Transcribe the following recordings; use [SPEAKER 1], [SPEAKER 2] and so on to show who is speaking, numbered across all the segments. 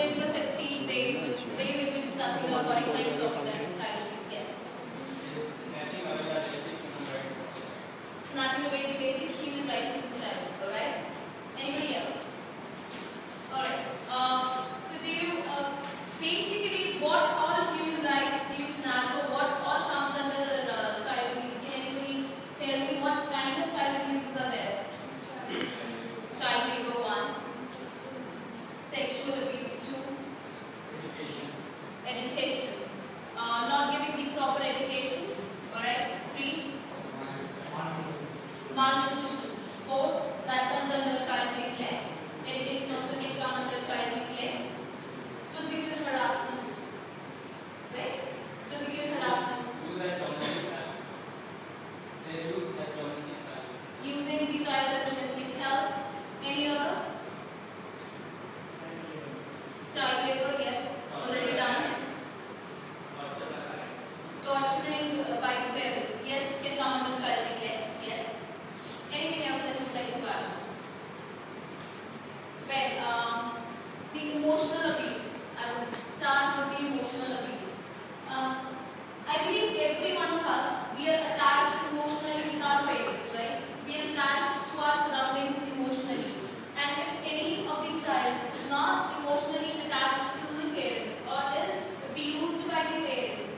[SPEAKER 1] there is a festive day, they will be discussing a horrifying topic, that is child abuse. Yes.
[SPEAKER 2] Snatching away the basic human rights.
[SPEAKER 1] Snatching away the basic human rights of the child. Alright? Anybody else? Alright. So do you, basically what all human rights do you snatch, or what all comes under child abuse? Can anybody tell me what kind of child abuses are there? Child labor 1. Sexual abuse 2. Education. Not giving the proper education. Alright? 3. Malnutrition. 4. That comes under child neglect. Education also can come under child neglect. Physical harassment. Right? Physical harassment.
[SPEAKER 2] Use as domestic help. They use as domestic help.
[SPEAKER 1] Using the child as domestic help. Any other? Child labor, yes. Already done. Torturing by the parents. Yes, can come under child neglect. Yes. Anything else that you would like to add? Well, the emotional abuse. I would start with the emotional abuse. I believe every one of us, we are attached emotionally with our parents, right? We are attached to our surroundings emotionally. And if any of the child is not emotionally attached to the parents or is abused by the parents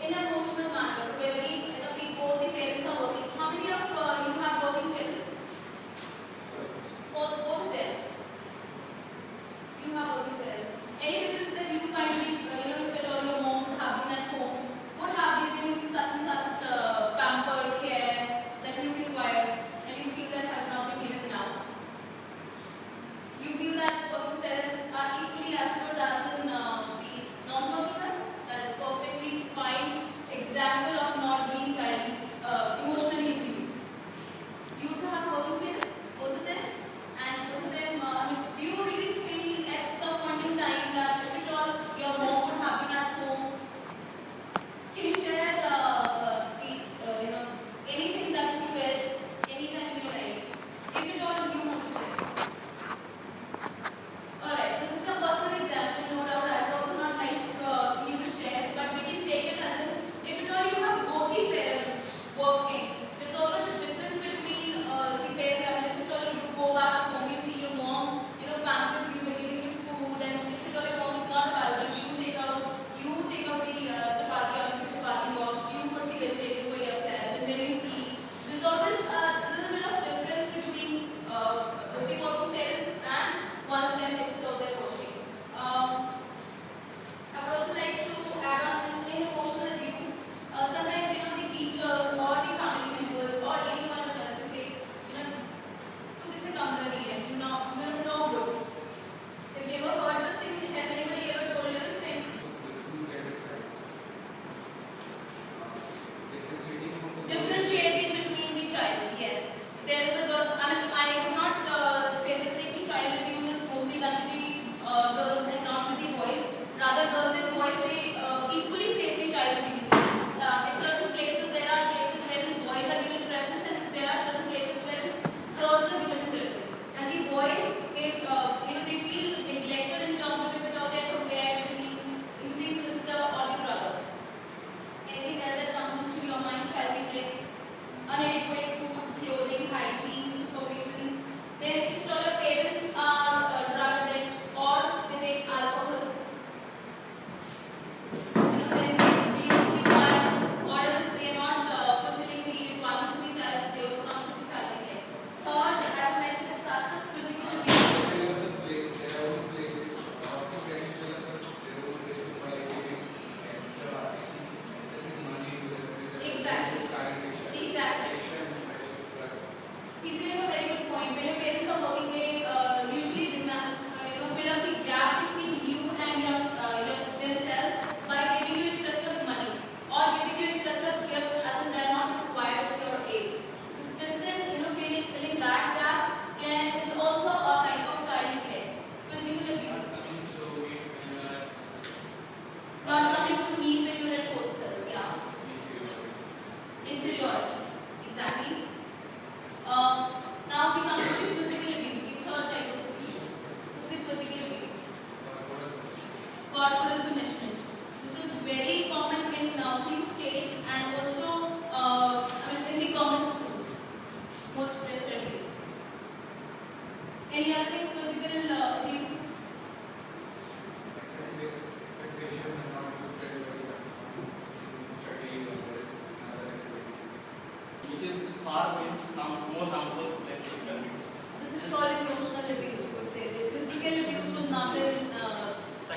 [SPEAKER 1] in an emotional manner, probably both the parents are working. How many of you have working parents? Both of them. You have working parents. Any difference that you find, if at all your mom would have been at home, would have given you such and such pamper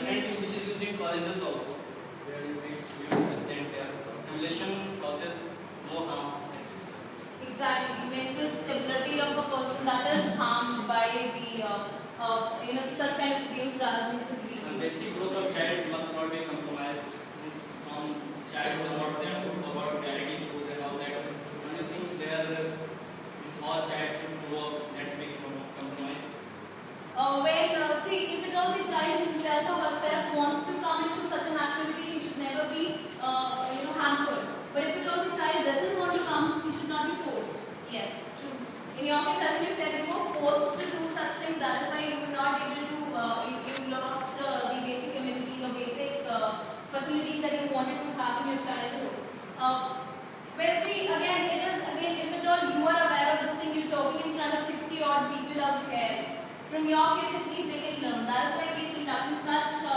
[SPEAKER 2] Second, which is used in colleges also, where you use to stand there. Emulation causes more harm.
[SPEAKER 1] Exactly, the mental stability of a person that is harmed by the such kind of abuse rather than physical
[SPEAKER 2] The
[SPEAKER 1] abuse.
[SPEAKER 2] basic growth of child must not be compromised. Means from childhood about their about reality schools and all that. Only thing there, all child should grow up that's being compromised.
[SPEAKER 1] See, if at all the child himself or herself wants to come into such an activity, he should never be, hampered. But if at all the child doesn't want to come, he should not be forced. Yes, true. In your case, as you said, you were forced to do such things. That is why you were not able to, you lost the basic amenities or basic facilities that you wanted to have in your childhood. Well, see, again, it is, again, if at all you are aware of this thing, you're talking in front of 60 odd people out here. From your case, at least they can learn. That is why we are conducting such,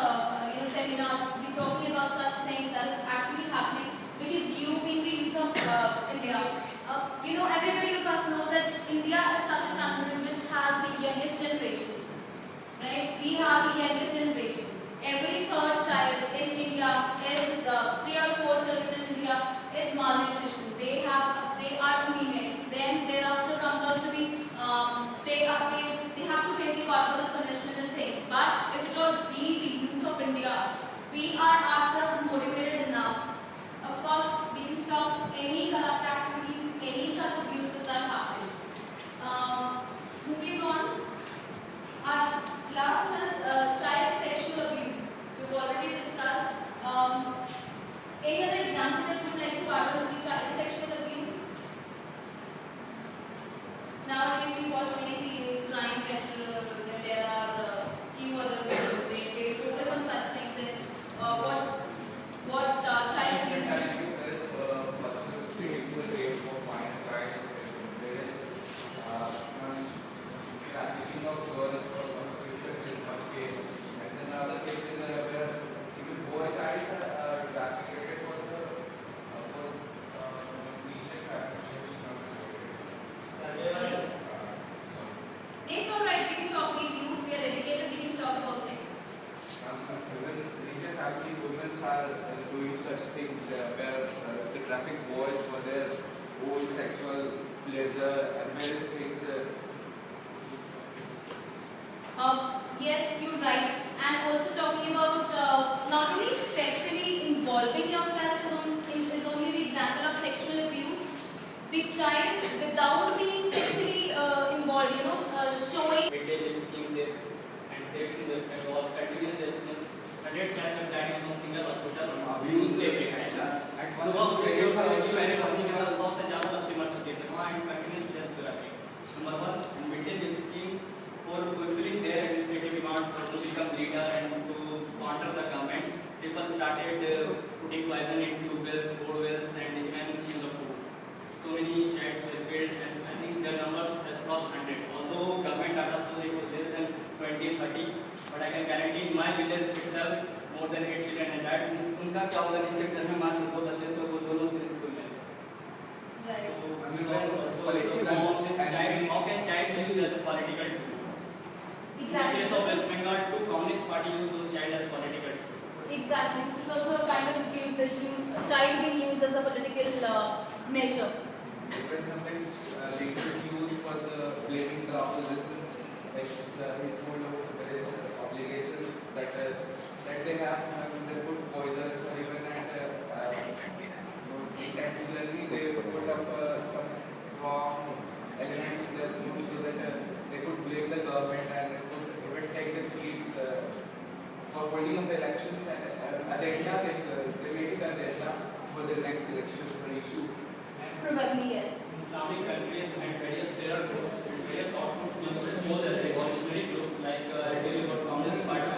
[SPEAKER 1] seminars. We're talking about such things that is actually happening because you, being the youth of India, everybody of us knows that India is such a country which has the youngest generation. Right? We have the youngest generation. Every third child in India is 3 or 4 children in India is malnutrition. They are anemic. Then thereafter comes out to be they have to face the corporal punishment and things. But if it will be the youth of India, we are ourselves motivated enough. Of course, we can stop any corrupt activities, any such abuses that happen. Moving on, our last is child sexual abuse. We've already discussed. Any other example that you would like to add on to the child sexual abuse? Nowadays we watch many series, crime petrol, then there are few others also. They focus on such things. Then what child abuse?
[SPEAKER 3] Trafficking of girls for prostitution is one case, and then other cases where even boy childs are trafficked for niche factors.
[SPEAKER 1] Sorry? It's alright, we can talk with youth, we are educated, we can talk about things.
[SPEAKER 3] Even recent family women are doing such things where they traffic boys for their own sexual pleasure and various things.
[SPEAKER 1] Yes, you're right. And also talking about not only sexually involving yourself is only the example of sexual abuse. The child, without being sexually involved, showing.
[SPEAKER 2] Midday meal scheme there, and there's investment was continuous business. 100 child are planning on single hospital abuse every time. सुबह video से मैंने बच्चे के साथ 100 से ज़्यादा बच्चे मर चुके थे वहाँ एंड कंटिन्यूस प्लेस पे रखे. Number 1, midday meal scheme for fulfilling their administrative demands to become leader and to counter the government. People started putting poison into wells, board wells, and even in the foods. So many childs were killed, and I think their numbers has crossed 100. Although government data shows it was less than 20 and 30, but I can guarantee in my village itself more than 8 children and that means उनका क्या होगा जिनके घर में मात्र 2 बच्चे थे वो दोनों स्कूल में.
[SPEAKER 1] Right.
[SPEAKER 2] How can child be used as a political tool?
[SPEAKER 1] Exactly.
[SPEAKER 2] In case of West Bengal, 2 communist party use those child as political tool.
[SPEAKER 1] Exactly. This is also a kind of abuse that child being used as a political measure.
[SPEAKER 3] Even sometimes leaders use for the blaming the oppositions, like he told there is obligations that they have when they put poisons or even intentionally they put up some wrong elements in their food so that they could blame the government and they could even take the seats for holding up the elections and agenda they make it agenda for the next election for issue.
[SPEAKER 1] Probably yes.
[SPEAKER 2] Islamic countries and various terror groups and various outputs pose as revolutionary groups like Communist Party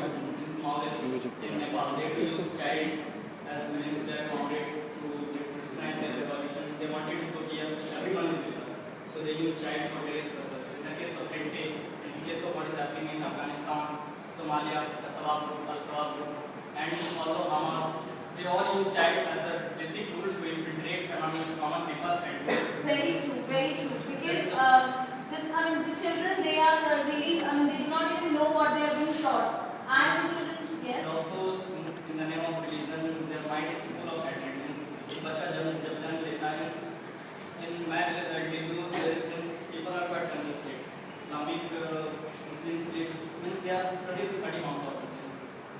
[SPEAKER 2] is Maoist in Nepal. They use child as means their comrades to prescribe their revolution. They wanted to show yes, everyone is with us. So they use child for various purposes. In the case of Tente, in case of what is happening in Afghanistan, Somalia, the Sewa group, Al-Shabaab group, and although Hamas, they all use child as a basic tool to infiltrate among common people and
[SPEAKER 1] Very true, very true. Because the children, they are really, they do not even know what they are being taught. And the children, yes.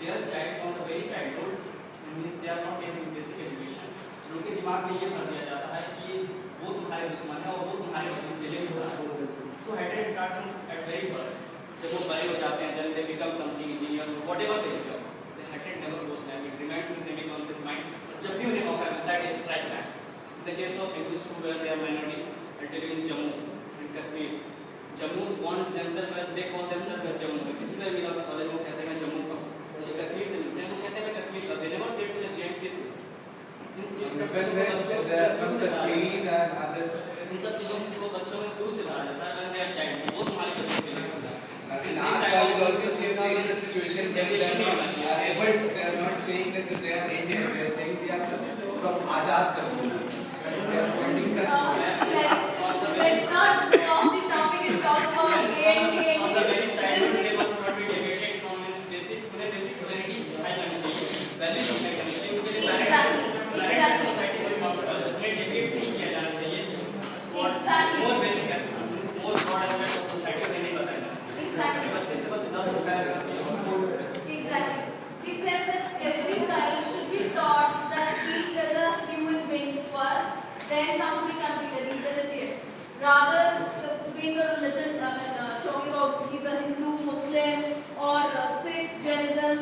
[SPEAKER 2] their child from the very childhood, means they are not getting basic education. उनके दिमाग में ये भर दिया जाता है कि वो तुम्हारे दुश्मन है और वो तुम्हारे बच्चों के लिए बुरा है. So hatred starts at very birth. जब वो बड़े हो जाते हैं, then they become something ingenious, whatever they become. The hatred never goes back. It remains in semi-conscious mind. जब भी उन्हें मौका मिलता है, they strike back. In the case of Hindus who were their minority, I'll tell you in Jammu, in Kashmir, Jammus want themselves as they call themselves as Jammu. किसी से मिला college में कहते हैं जम्मू का, जो कश्मीर से मिलते हैं वो कहते हैं मैं कश्मीर का. They never said to the JMK. इन सब चीजों को बच्चों में शुरू से डाला जाता है. अगर their child, वो तुम्हारे बच्चे के लिए होता है.
[SPEAKER 3] In our college also they face a situation where they are not able, they are not saying that they are Indian, they are saying they are from Azad Kashmir. They are pointing such
[SPEAKER 1] let's not go off the topic and talk about
[SPEAKER 2] on the very childhood
[SPEAKER 1] JNK.
[SPEAKER 2] they must not be deviated from this basic, उन्हें basic humanities सिखाई जानी चाहिए, values सिखाई जानी चाहिए. उनके लिए parents society responsible है, उन्हें deviate नहीं किया जाना चाहिए. और more basic aspect, means more broad aspect of society उन्हें नहीं बताया.
[SPEAKER 1] Exactly.
[SPEAKER 2] बच्चे से बस 10 रुपए का
[SPEAKER 1] Exactly. He says that every child should be taught that he is a human being first, then comes the country, the reason it is. Rather being a religion, talking about he's a Hindu, Muslim, or Sikh, Jainism,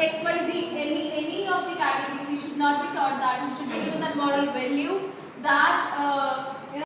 [SPEAKER 1] XYZ, any of the categories, he should not be taught that. He should be given that moral value that